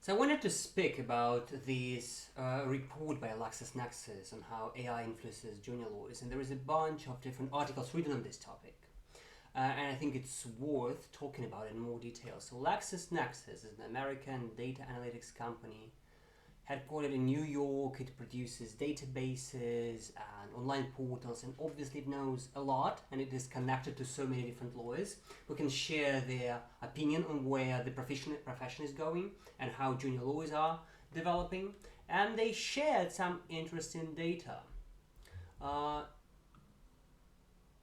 So I wanted to speak about this report by LexisNexis on how AI influences junior lawyers, and there is a bunch of different articles written on this topic. And I think it's worth talking about it in more detail. So LexisNexis is an American data analytics company headquartered in New York. It produces databases and online portals, and obviously it knows a lot, and it is connected to so many different lawyers who can share their opinion on where the profession is going and how junior lawyers are developing. And they shared some interesting data.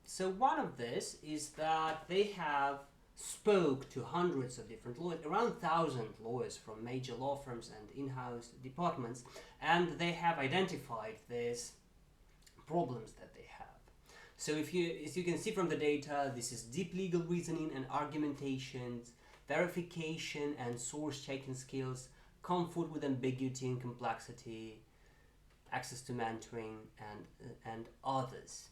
So one of this is that they have spoke to hundreds of different lawyers, around 1,000 lawyers from major law firms and in-house departments, and they have identified these problems that they have. So as you can see from the data, this is deep legal reasoning and argumentations, verification and source checking skills, comfort with ambiguity and complexity, access to mentoring, and others.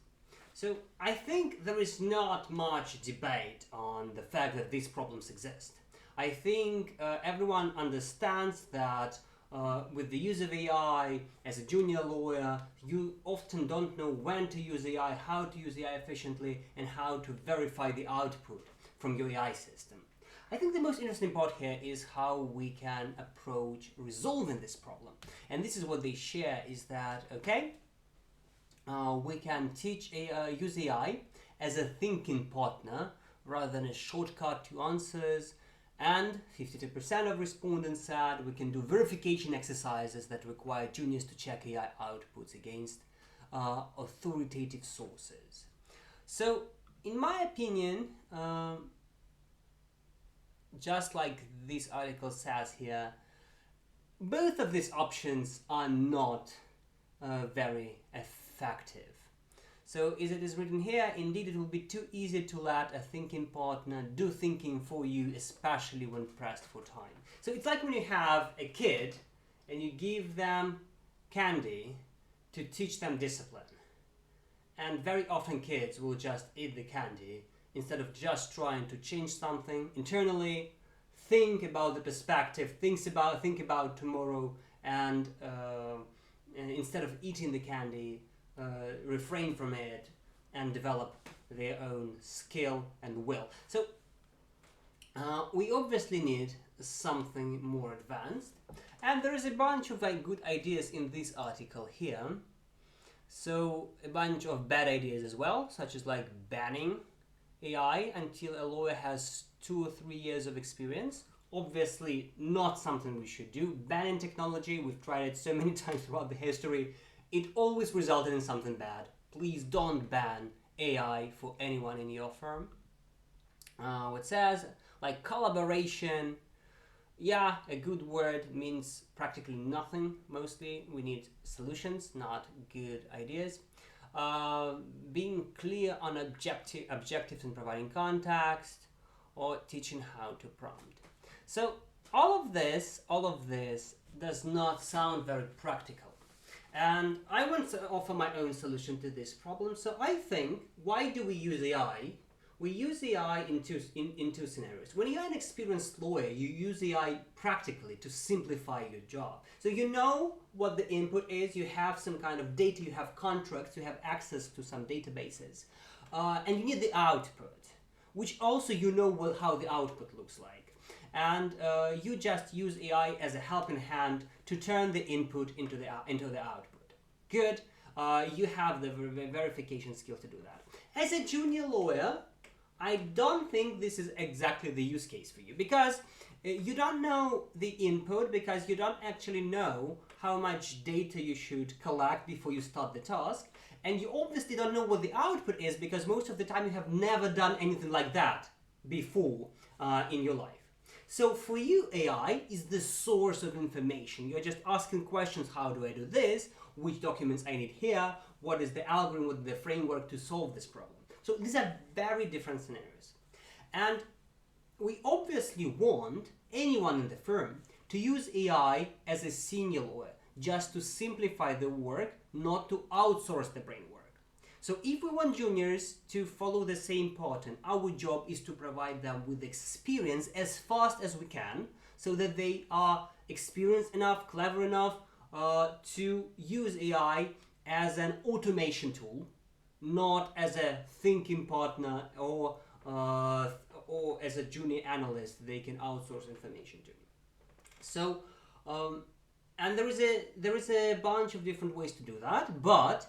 So I think there is not much debate on the fact that these problems exist. I think everyone understands that with the use of AI as a junior lawyer, you often don't know when to use AI, how to use AI efficiently, and how to verify the output from your AI system. I think the most interesting part here is how we can approach resolving this problem. And this is what they share, is that, okay, we can use AI as a thinking partner rather than a shortcut to answers, and 52% of respondents said we can do verification exercises that require juniors to check AI outputs against authoritative sources. So in my opinion, just like this article says here, both of these options are not very effective. So as it is written here, indeed it will be too easy to let a thinking partner do thinking for you, especially when pressed for time. So it's like when you have a kid and you give them candy to teach them discipline. And very often kids will just eat the candy instead of just trying to change something internally, think about the perspective, think about tomorrow, and instead of eating the candy, refrain from it and develop their own skill and will. So we obviously need something more advanced, and there is a bunch of good ideas in this article here. So a bunch of bad ideas as well, such as banning AI until a lawyer has 2 or 3 years of experience. Obviously not something we should do. Banning technology, we've tried it so many times throughout the history, it always resulted in something bad. Please don't ban AI for anyone in your firm. It says collaboration. Yeah, a good word means practically nothing. Mostly we need solutions, not good ideas. Being clear on objectives and providing context, or teaching how to prompt. So all of this does not sound very practical. And I want to offer my own solution to this problem. So I think, why do we use AI? We use AI in two scenarios. When you're an experienced lawyer, you use AI practically to simplify your job. So you know what the input is, you have some kind of data, you have contracts, you have access to some databases, and you need the output, which also you know how the output looks like. And you just use AI as a helping hand to turn the input into the output. Good. You have the verification skills to do that. As a junior lawyer, I don't think this is exactly the use case for you, because you don't know the input, because you don't actually know how much data you should collect before you start the task, and you obviously don't know what the output is, because most of the time you have never done anything like that before in your life. So for you, AI is the source of information. You're just asking questions: how do I do this? Which documents I need here? What is the algorithm, what is the framework to solve this problem? So these are very different scenarios. And we obviously want anyone in the firm to use AI as a senior lawyer, just to simplify the work, not to outsource the brain work. So if we want juniors to follow the same pattern, our job is to provide them with experience as fast as we can, so that they are experienced enough, clever enough to use AI as an automation tool, not as a thinking partner or as a junior analyst they can outsource information to. So, and there is a bunch of different ways to do that, but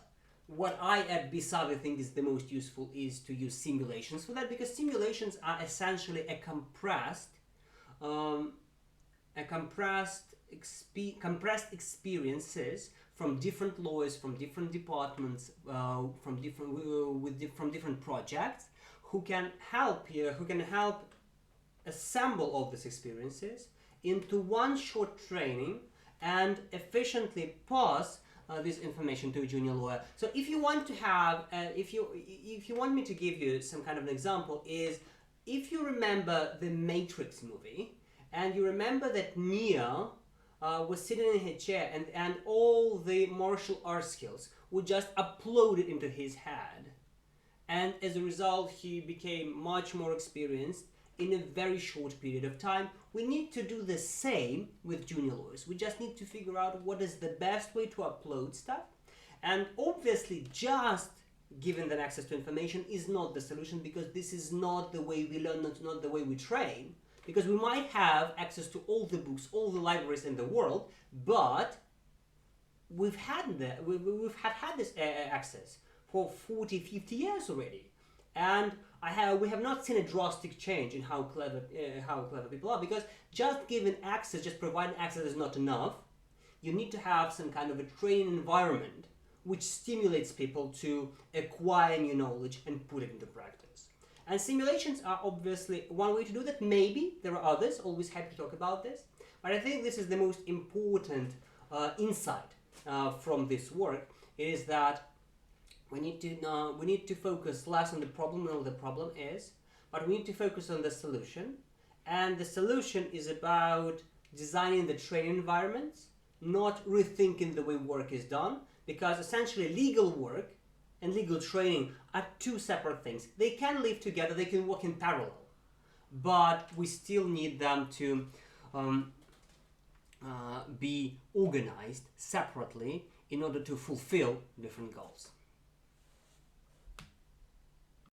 what I at Bisavi think is the most useful is to use simulations for that, because simulations are essentially a compressed experiences from different lawyers, from different departments, from different projects, who can help assemble all these experiences into one short training and efficiently pass this information to a junior lawyer. So if you want to have, if you want me to give you some kind of an example, is if you remember the Matrix movie, and you remember that Neo was sitting in his chair, and all the martial arts skills were just uploaded into his head, and as a result he became much more experienced in a very short period of time. We need to do the same with junior lawyers. We just need to figure out what is the best way to upload stuff, and obviously just giving them access to information is not the solution, because this is not the way we learn, not the way we train. Because we might have access to all the books, all the libraries in the world, but we've had this access for 40, 50 years already, and we have not seen a drastic change in how clever people are. Because just giving access, just providing access is not enough. You need to have some kind of a training environment which stimulates people to acquire new knowledge and put it into practice. And simulations are obviously one way to do that. Maybe there are others, always happy to talk about this. But I think this is the most important insight from this work, is that we need to focus less on the problem and what the problem is, but we need to focus on the solution. And the solution is about designing the training environments, not rethinking the way work is done, because essentially legal work and legal training are two separate things. They can live together, they can work in parallel, but we still need them to be organized separately in order to fulfill different goals.